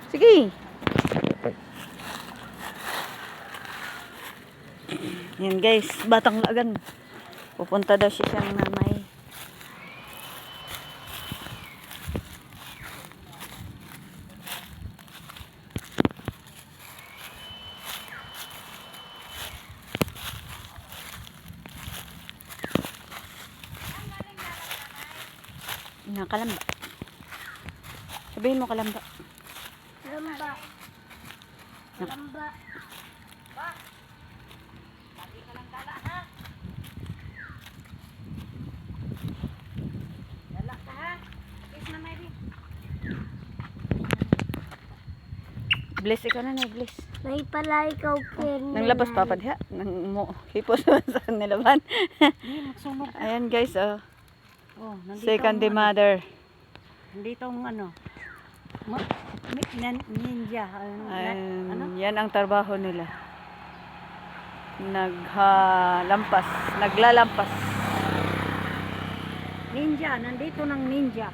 Sige. Yan guys, batang lagan. Pupunta daw siya siyang nanay. Kalamba. Sabihin mo kalamba. Kalamba. Kalamba. Ba? Lagi ka lang dala, ha? Dala ka, ha? Kiss na, Mary. Bless ikaw na, bless. May pala ikaw, Ken. Nang labas papad ha. Nang mo hipos sa nilaban. Magsunog. Ayan guys, oh. Oh, nandito Second ang mother. Nandito ang ninja. Ayan, yan ang trabaho nila. Naglalampas. Ninja, nandito ng ninja.